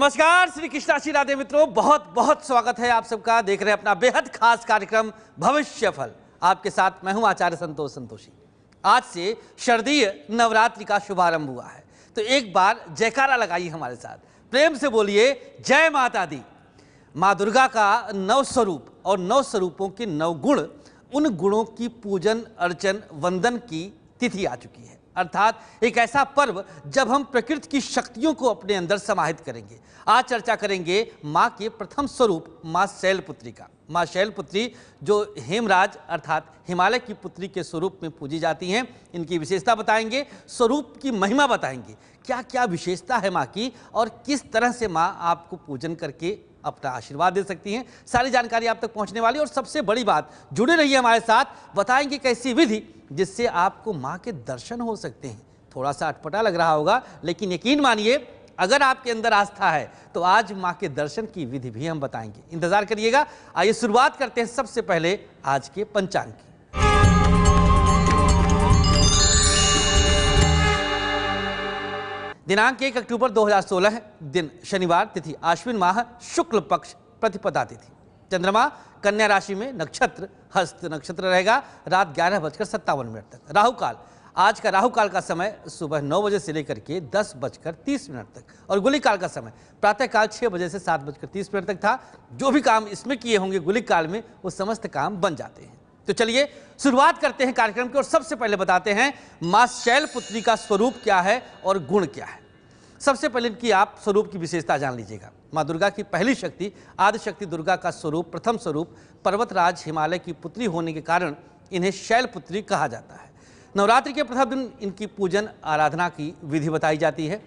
नमस्कार श्री कृष्णाशी राधे मित्रों, बहुत बहुत स्वागत है आप सबका। देख रहे हैं अपना बेहद खास कार्यक्रम भविष्य फल। आपके साथ मैं हूं आचार्य संतोष संतोषी। आज से शारदीय नवरात्रि का शुभारंभ हुआ है, तो एक बार जयकारा लगाइए हमारे साथ, प्रेम से बोलिए जय माता दी। माँ दुर्गा का 9 स्वरूप और 9 स्वरूपों के 9 गुण, उन गुणों की पूजन अर्चन वंदन की तिथि आ चुकी है। अर्थात एक ऐसा पर्व जब हम प्रकृति की शक्तियों को अपने अंदर समाहित करेंगे। आज चर्चा करेंगे माँ के प्रथम स्वरूप माँ शैलपुत्री का। माँ शैलपुत्री जो हेमराज अर्थात हिमालय की पुत्री के स्वरूप में पूजी जाती हैं, इनकी विशेषता बताएंगे, स्वरूप की महिमा बताएंगे, क्या क्या विशेषता है माँ की और किस तरह से माँ आपको पूजन करके अपना आशीर्वाद दे सकती हैं। सारी जानकारी आप तक पहुंचने वाली। और सबसे बड़ी बात, जुड़े रहिए हमारे साथ, बताएंगे कैसी विधि जिससे आपको माँ के दर्शन हो सकते हैं। थोड़ा सा अटपटा लग रहा होगा, लेकिन यकीन मानिए अगर आपके अंदर आस्था है तो आज माँ के दर्शन की विधि भी हम बताएंगे। इंतजार करिएगा। आइए शुरुआत करते हैं सबसे पहले आज के पंचांग की। दिनांक 1 अक्टूबर 2016 दिन शनिवार, तिथि आश्विन माह शुक्ल पक्ष प्रतिपदा तिथि। चंद्रमा कन्या राशि में, नक्षत्र हस्त नक्षत्र रहेगा रात 11:57 तक। राहु काल, आज का राहु काल का समय सुबह 9 बजे से लेकर के 10:30 तक और गुलिक काल का समय प्रातः काल 6 बजे से 7:30 तक था। जो भी काम इसमें किए होंगे गुलिक काल में, वो समस्त काम बन जाते हैं। तो चलिए शुरुआत करते हैं कार्यक्रम की और सबसे पहले बताते हैं माँ शैलपुत्री का स्वरूप क्या है और गुण क्या है। सबसे पहले इनकी आप स्वरूप की विशेषता जान लीजिएगा। माँ दुर्गा की पहली शक्ति आदिशक्ति दुर्गा का स्वरूप, प्रथम स्वरूप पर्वतराज हिमालय की पुत्री होने के कारण इन्हें शैलपुत्री कहा जाता है। नवरात्रि के प्रथम दिन इनकी पूजन आराधना की विधि बताई जाती है।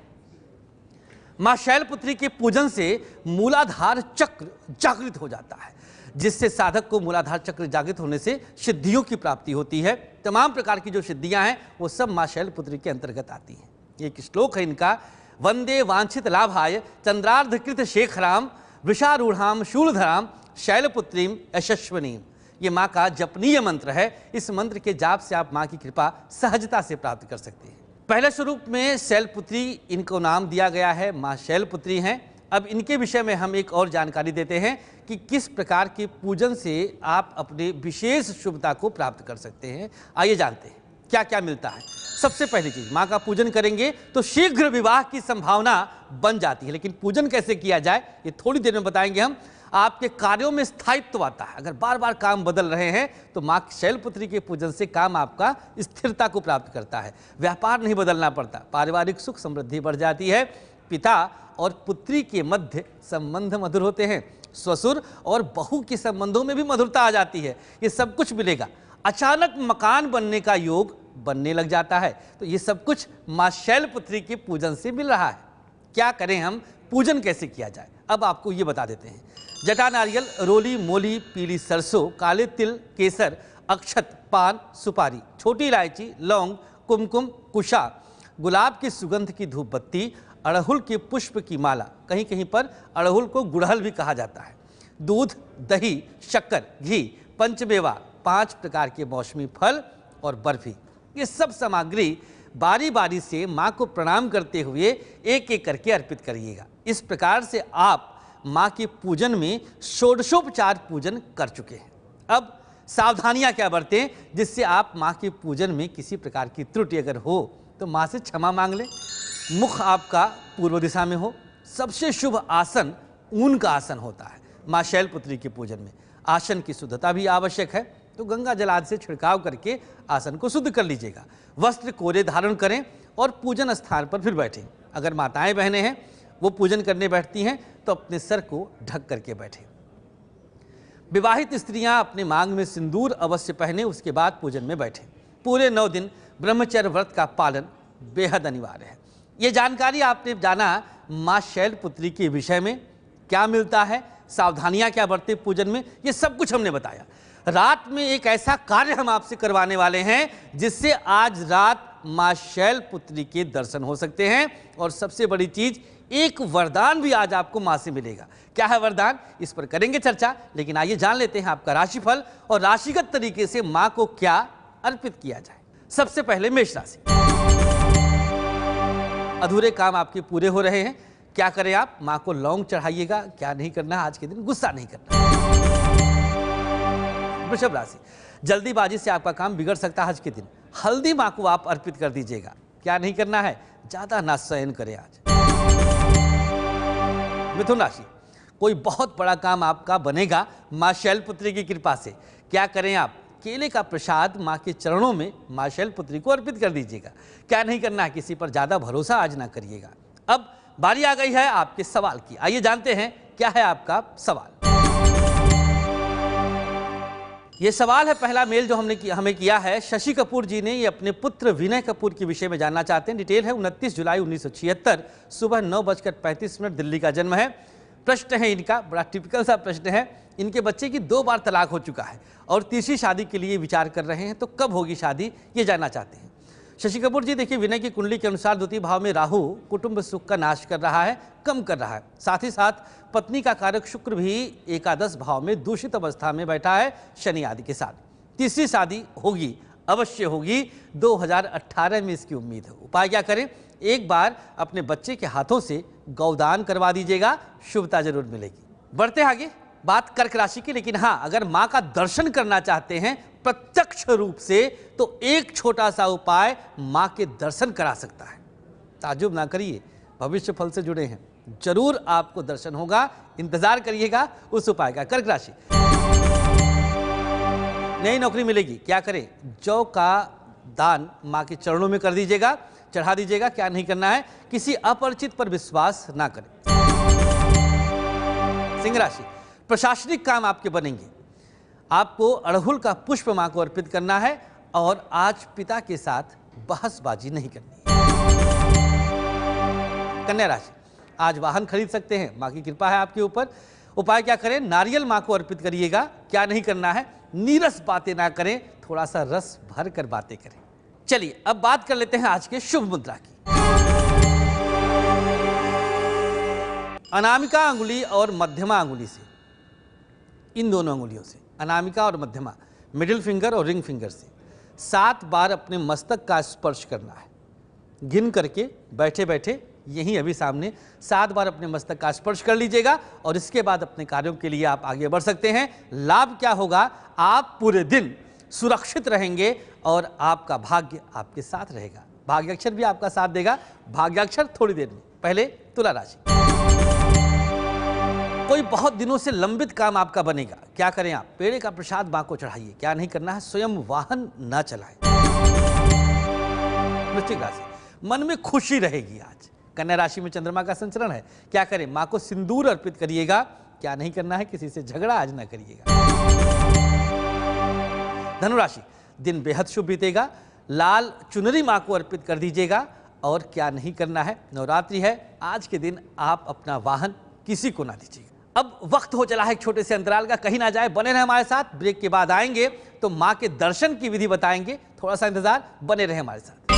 माँ शैलपुत्री के पूजन से मूलाधार चक्र जागृत हो जाता है, जिससे साधक को मूलाधार चक्र जागृत होने से सिद्धियों की प्राप्ति होती है। तमाम प्रकार की जो सिद्धियां हैं वो सब माँ शैलपुत्री के अंतर्गत आती हैं। एक श्लोक है इनका, वंदे वांछित लाभाय चंद्रार्धकृत शेखराम वृषारूढ़ाम शूलधराम शैलपुत्रीम यशस्वनीम। ये माँ का जपनीय मंत्र है। इस मंत्र के जाप से आप माँ की कृपा सहजता से प्राप्त कर सकते हैं। पहले स्वरूप में शैलपुत्री इनको नाम दिया गया है, माँ शैलपुत्री हैं। अब इनके विषय में हम एक और जानकारी देते हैं कि किस प्रकार के पूजन से आप अपने विशेष शुभता को प्राप्त कर सकते हैं। आइए जानते हैं क्या क्या मिलता है। सबसे पहली चीज, माँ का पूजन करेंगे तो शीघ्र विवाह की संभावना बन जाती है। लेकिन पूजन कैसे किया जाए ये थोड़ी देर में बताएंगे हम। आपके कार्यों में स्थायित्व आता है। अगर बार बार काम बदल रहे हैं तो माँ शैलपुत्री के पूजन से काम आपका स्थिरता को प्राप्त करता है। व्यापार नहीं बदलना पड़ता, पारिवारिक सुख समृद्धि बढ़ जाती है। पिता और पुत्री के मध्य संबंध मधुर होते हैं। ससुर और बहू के संबंधों में भी मधुरता आ जाती है। ये सब कुछ मिलेगा। अचानक मकान बनने का योग बनने लग जाता है। तो ये सब कुछ माँ शैलपुत्री के पूजन से मिल रहा है। क्या करें हम, पूजन कैसे किया जाए, अब आपको ये बता देते हैं। जटा नारियल, रोली मोली, पीली सरसों, काले तिल, केसर, अक्षत, पान, सुपारी, छोटी इलायची, लौंग, कुमकुम, कुशा, गुलाब की सुगंध की धूप बत्ती, अड़हुल के पुष्प की माला, कहीं कहीं पर अड़हुल को गुड़हल भी कहा जाता है, दूध, दही, शक्कर, घी, पंचमेवा, 5 प्रकार के मौसमी फल और बर्फी। ये सब सामग्री बारी बारी से माँ को प्रणाम करते हुए एक एक करके अर्पित करिएगा। इस प्रकार से आप माँ के पूजन में षोडशोपचार पूजन कर चुके हैं। अब सावधानियां क्या बरतें जिससे आप माँ के पूजन में किसी प्रकार की त्रुटि अगर हो तो माँ से क्षमा मांग लें। मुख आपका पूर्व दिशा में हो। सबसे शुभ आसन ऊन का आसन होता है माँ शैलपुत्री के पूजन में। आसन की शुद्धता भी आवश्यक है, तो गंगा जल आदि से छिड़काव करके आसन को शुद्ध कर लीजिएगा। वस्त्र कोरे धारण करें और पूजन स्थान पर फिर बैठें। अगर माताएं बहनें हैं वो पूजन करने बैठती हैं तो अपने सर को ढक करके बैठें। विवाहित स्त्रियां अपने मांग में सिंदूर अवश्य पहने, उसके बाद पूजन में बैठें। पूरे 9 दिन ब्रह्मचर्य व्रत का पालन बेहद अनिवार्य है। ये जानकारी आपने जाना माँ शैलपुत्री के विषय में, क्या मिलता है, सावधानियां क्या बरते पूजन में, ये सब कुछ हमने बताया। रात में एक ऐसा कार्य हम आपसे करवाने वाले हैं जिससे आज रात माँ शैलपुत्री के दर्शन हो सकते हैं। और सबसे बड़ी चीज, एक वरदान भी आज आपको माँ से मिलेगा। क्या है वरदान, इस पर करेंगे चर्चा। लेकिन आइए जान लेते हैं आपका राशिफल और राशिगत तरीके से माँ को क्या अर्पित किया जाए। सबसे पहले मेष राशि। अधूरे काम आपके पूरे हो रहे हैं। क्या करें आप? माँ को लौंग चढ़ाइएगा। क्या नहीं करना है आज के दिन? गुस्सा नहीं करना। वृषभ राशि, जल्दीबाजी से आपका काम बिगड़ सकता है आज के दिन। हल्दी माँ को आप अर्पित कर दीजिएगा। क्या नहीं करना है? ज्यादा ना शयन करें आज। मिथुन राशि, कोई बहुत बड़ा काम आपका बनेगा माँ शैलपुत्री की कृपा से। क्या करें आप? केले का प्रसाद माँ के चरणों में माँ शैलपुत्री को अर्पित कर दीजिएगा। क्या नहीं करना है? किसी पर ज्यादा भरोसा आज ना करिएगा। अब बारी आ गई है आपके सवाल की। आइए जानते हैं क्या है आपका सवाल। ये सवाल है, पहला मेल जो हमें किया है शशि कपूर जी ने। ये अपने पुत्र विनय कपूर के विषय में जानना चाहते हैं। डिटेल है 29 जुलाई 1976 सुबह 9:35 दिल्ली का जन्म है। प्रश्न है इनका, बड़ा टिपिकल सा प्रश्न है। इनके बच्चे की 2 बार तलाक हो चुका है और तीसरी शादी के लिए विचार कर रहे हैं। तो कब होगी शादी, ये जानना चाहते हैं शशि कपूर जी। देखिए, विनय की कुंडली के अनुसार द्वितीय भाव में राहु कुटुंब सुख का नाश कर रहा है, कम कर रहा है। साथ ही साथ पत्नी का कारक शुक्र भी एकादश भाव में दूषित अवस्था में बैठा है शनि आदि के साथ। तीसरी शादी होगी, अवश्य होगी। 2018 में इसकी उम्मीद है। उपाय क्या करें? एक बार अपने बच्चे के हाथों से गौदान करवा दीजिएगा, शुभता जरूर मिलेगी। बढ़ते आगे, बात कर्क राशि की। लेकिन हाँ, अगर माँ का दर्शन करना चाहते हैं प्रत्यक्ष रूप से, तो एक छोटा सा उपाय माँ के दर्शन करा सकता है। ताज्जुब ना करिए, भविष्य फल से जुड़े हैं, जरूर आपको दर्शन होगा। इंतजार करिएगा उस उपाय का। कर्क राशि, नई नौकरी मिलेगी। क्या करें? जौ का दान माँ के चरणों में कर दीजिएगा, चढ़ा दीजिएगा। क्या नहीं करना है? किसी अपरिचित पर विश्वास ना करें। सिंह राशि, प्रशासनिक काम आपके बनेंगे। आपको अड़हुल का पुष्प मां को अर्पित करना है और आज पिता के साथ बहसबाजी नहीं करनी। कन्या राशि, आज वाहन खरीद सकते हैं, मां की कृपा है आपके ऊपर। उपाय क्या करें? नारियल मां को अर्पित करिएगा। क्या नहीं करना है? नीरस बातें ना करें, थोड़ा सा रस भर कर बातें करें। चलिए अब बात कर लेते हैं आज के शुभ मुद्रा की। अनामिका अंगुली और मध्यमा अंगुली से, इन दोनों अंगुलियों से, अनामिका और मध्यमा, मिडिल फिंगर और रिंग फिंगर से 7 बार अपने मस्तक का स्पर्श करना है। गिन करके बैठे बैठे यहीं अभी सामने 7 बार अपने मस्तक का स्पर्श कर लीजिएगा और इसके बाद अपने कार्यों के लिए आप आगे बढ़ सकते हैं। लाभ क्या होगा? आप पूरे दिन सुरक्षित रहेंगे और आपका भाग्य आपके साथ रहेगा। भाग्याक्षर भी आपका साथ देगा। भाग्याक्षर थोड़ी देर में। पहले तुला राशि, कोई बहुत दिनों से लंबित काम आपका बनेगा। क्या करें आप? पेड़े का प्रसाद मां को चढ़ाइए। क्या नहीं करना है? स्वयं वाहन न चलाएं। वृश्चिक राशि, मन में खुशी रहेगी आज। कन्या राशि में चंद्रमा का संचरण है। क्या करें? मां को सिंदूर अर्पित करिएगा। क्या नहीं करना है? किसी से झगड़ा आज ना करिएगा। धनु राशि, दिन बेहद शुभ बीतेगा। लाल चुनरी मां को अर्पित कर दीजिएगा। और क्या नहीं करना है? नवरात्रि है, आज के दिन आप अपना वाहन किसी को ना दीजिएगा। अब वक्त हो चला है एक छोटे से अंतराल का, कहीं ना जाए, बने रहे हमारे साथ। ब्रेक के बाद आएंगे तो मां के दर्शन की विधि बताएंगे। थोड़ा सा इंतजार, बने रहे हमारे साथ।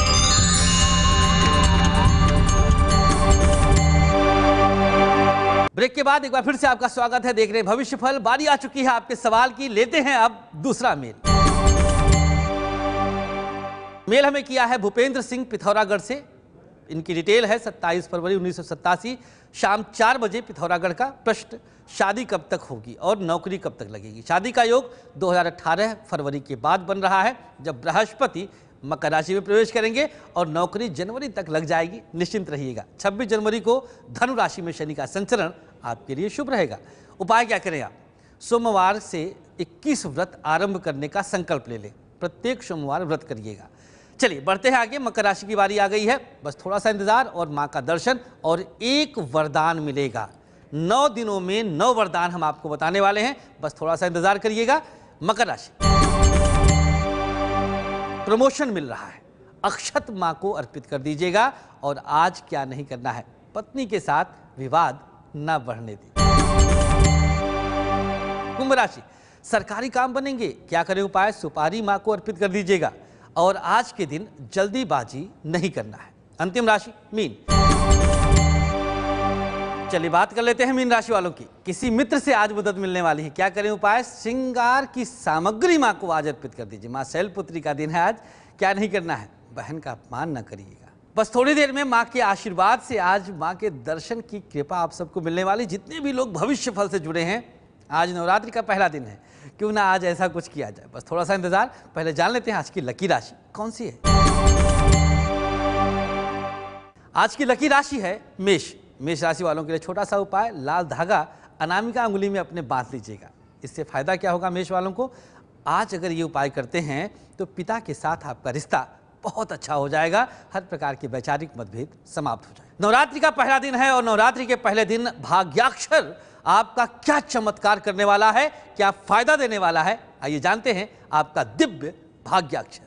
ब्रेक के बाद एक बार फिर से आपका स्वागत है। देख रहे हैं भविष्य फल। बारी आ चुकी है आपके सवाल की। लेते हैं अब दूसरा मेल। मेल हमें किया है भूपेंद्र सिंह पिथौरागढ़ से। इनकी डिटेल है 27 फरवरी 1987 शाम 4 बजे पिथौरागढ़ का। प्रश्न, शादी कब तक होगी और नौकरी कब तक लगेगी? शादी का योग 2018 फरवरी के बाद बन रहा है, जब बृहस्पति मकर राशि में प्रवेश करेंगे, और नौकरी जनवरी तक लग जाएगी। निश्चिंत रहिएगा। 26 जनवरी को धनु राशि में शनि का संचरण आपके लिए शुभ रहेगा। उपाय क्या करें आप? सोमवार से 21 व्रत आरंभ करने का संकल्प ले लें। प्रत्येक सोमवार व्रत करिएगा। चलिए बढ़ते हैं आगे। मकर राशि की बारी आ गई है। बस थोड़ा सा इंतजार और मां का दर्शन, और एक वरदान मिलेगा। 9 दिनों में 9 वरदान हम आपको बताने वाले हैं। बस थोड़ा सा इंतजार करिएगा। मकर राशि, प्रमोशन मिल रहा है। अक्षत मां को अर्पित कर दीजिएगा। और आज क्या नहीं करना है? पत्नी के साथ विवाद न बढ़ने दें। कुंभ राशि, सरकारी काम बनेंगे। क्या करें उपाय? सुपारी मां को अर्पित कर दीजिएगा। और आज के दिन जल्दीबाजी नहीं करना है। अंतिम राशि मीन। चलिए बात कर लेते हैं मीन राशि वालों की। किसी मित्र से आज मदद मिलने वाली है। क्या करें उपाय? श्रृंगार की सामग्री मां को आज अर्पित कर दीजिए। मां शैलपुत्री का दिन है आज। क्या नहीं करना है? बहन का अपमान न करिएगा। बस थोड़ी देर में माँ के आशीर्वाद से आज माँ के दर्शन की कृपा आप सबको मिलने वाली। जितने भी लोग भविष्य फल से जुड़े हैं, आज नवरात्रि का पहला दिन है, क्यों ना आज ऐसा कुछ किया जाए। बस थोड़ा सा इंतजार, पहले जान लेते हैं आज की लकी राशि कौन सी है। आज की लकी राशि है मेष। मेष राशि वालों के लिए छोटा सा उपाय, लाल धागा अनामिका अंगुली में अपने बांध लीजिएगा। इससे फायदा क्या होगा मेष वालों को, आज अगर ये उपाय करते हैं तो पिता के साथ आपका रिश्ता बहुत अच्छा हो जाएगा। हर प्रकार के वैचारिक मतभेद समाप्त हो जाए। नवरात्रि का पहला दिन है और नवरात्रि के पहले दिन भाग्याक्षर आपका क्या चमत्कार करने वाला है, क्या फायदा देने वाला है, आइए जानते हैं आपका दिव्य भाग्याक्षर।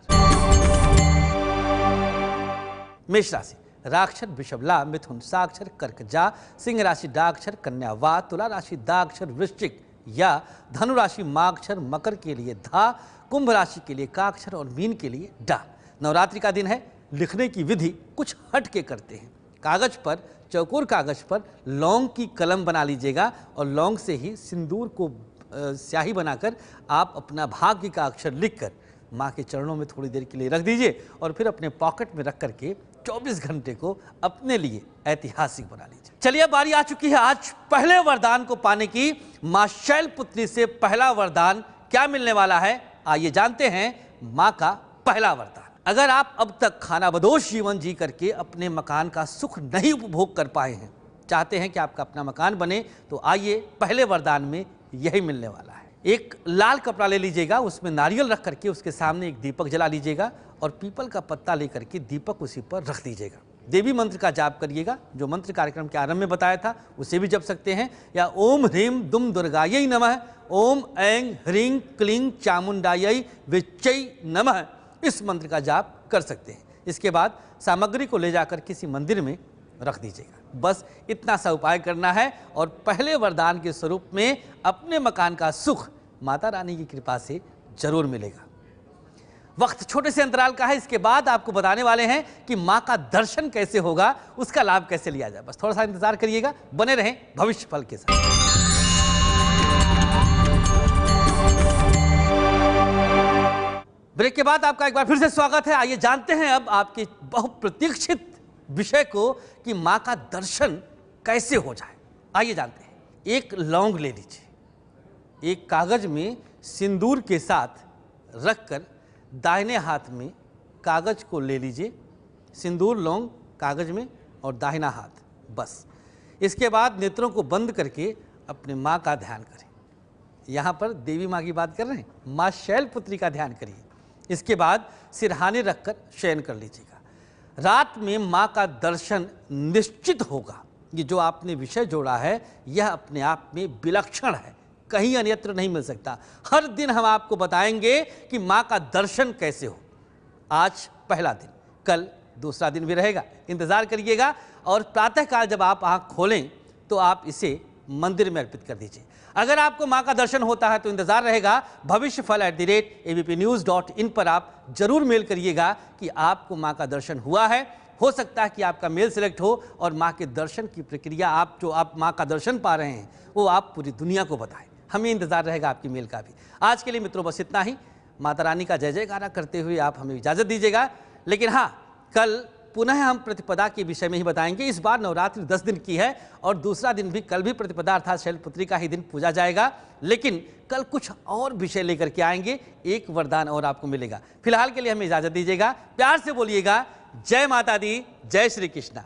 मेष राशि राक्षर वृषभला, मिथुन साक्षर कर्क जा, सिंह राशि डाक्षर कन्या वा, तुला राशि दाक्षर वृश्चिक या, धनु राशि माक्षर मकर के लिए धा, कुंभ राशि के लिए काक्षर और मीन के लिए डा। नवरात्रि का दिन है, लिखने की विधि कुछ हट के करते हैं। कागज पर, चौकोर कागज पर लौंग की कलम बना लीजिएगा और लौंग से ही सिंदूर को स्याही बनाकर आप अपना भाग्य का अक्षर लिखकर माँ के चरणों में थोड़ी देर के लिए रख दीजिए और फिर अपने पॉकेट में रख करके 24 घंटे को अपने लिए ऐतिहासिक बना लीजिए। चलिए बारी आ चुकी है आज पहले वरदान को पाने की। माँ शैलपुत्री से पहला वरदान क्या मिलने वाला है, आइए जानते हैं माँ का पहला वरदान। अगर आप अब तक खानाबदोश जीवन जी करके अपने मकान का सुख नहीं उपभोग कर पाए हैं, चाहते हैं कि आपका अपना मकान बने, तो आइए पहले वरदान में यही मिलने वाला है। एक लाल कपड़ा ले लीजिएगा, उसमें नारियल रख करके उसके सामने एक दीपक जला लीजिएगा और पीपल का पत्ता लेकर के दीपक उसी पर रख दीजिएगा। देवी मंत्र का जाप करिएगा, जो मंत्र कार्यक्रम के आरंभ में बताया था उसे भी जप सकते हैं, या ओम ह्रीम दुम दुर्गायै नमः, ओम ऐं ह्रीं क्लीं चामुंडायै विच्चै नमः, इस मंत्र का जाप कर सकते हैं। इसके बाद सामग्री को ले जाकर किसी मंदिर में रख दीजिएगा। बस इतना सा उपाय करना है और पहले वरदान के स्वरूप में अपने मकान का सुख माता रानी की कृपा से जरूर मिलेगा। वक्त छोटे से अंतराल का है, इसके बाद आपको बताने वाले हैं कि माँ का दर्शन कैसे होगा, उसका लाभ कैसे लिया जाए। बस थोड़ा सा इंतजार करिएगा, बने रहें भविष्य फल के साथ। ब्रेक के बाद आपका एक बार फिर से स्वागत है। आइए जानते हैं अब आपके बहुप्रतीक्षित विषय को कि माँ का दर्शन कैसे हो जाए। आइए जानते हैं। एक लौंग ले लीजिए, एक कागज में सिंदूर के साथ रखकर दाहिने हाथ में कागज को ले लीजिए, सिंदूर लौंग कागज में और दाहिना हाथ, बस। इसके बाद नेत्रों को बंद करके अपने माँ का ध्यान करें। यहाँ पर देवी माँ की बात कर रहे हैं, माँ शैलपुत्री का ध्यान करिए। इसके बाद सिरहाने रखकर शयन कर लीजिएगा। रात में माँ का दर्शन निश्चित होगा। ये जो आपने विषय जोड़ा है यह अपने आप में विलक्षण है, कहीं अन्यत्र नहीं मिल सकता। हर दिन हम आपको बताएंगे कि माँ का दर्शन कैसे हो। आज पहला दिन, कल दूसरा दिन भी रहेगा, इंतजार करिएगा। और प्रातःकाल जब आप आँख खोलें तो आप इसे मंदिर में अर्पित कर दीजिए। अगर आपको माँ का दर्शन होता है तो इंतजार रहेगा भविष्य फल @avpnews.in पर आप जरूर मेल करिएगा कि आपको माँ का दर्शन हुआ है। हो सकता है कि आपका मेल सिलेक्ट हो और माँ के दर्शन की प्रक्रिया, आप माँ का दर्शन पा रहे हैं वो आप पूरी दुनिया को बताएं। हमें इंतजार रहेगा आपकी मेल का भी। आज के लिए मित्रों बस इतना ही। माता रानी का जय जयकारा करते हुए आप हमें इजाजत दीजिएगा। लेकिन हाँ, कल पुनः हम प्रतिपदा के विषय में ही बताएंगे। इस बार नवरात्रि 10 दिन की है और दूसरा दिन भी कल भी प्रतिपदा अर्थात शैलपुत्री का ही दिन पूजा जाएगा। लेकिन कल कुछ और विषय लेकर के आएंगे, एक वरदान और आपको मिलेगा। फिलहाल के लिए हमें इजाजत दीजिएगा। प्यार से बोलिएगा जय माता दी, जय श्री कृष्णा।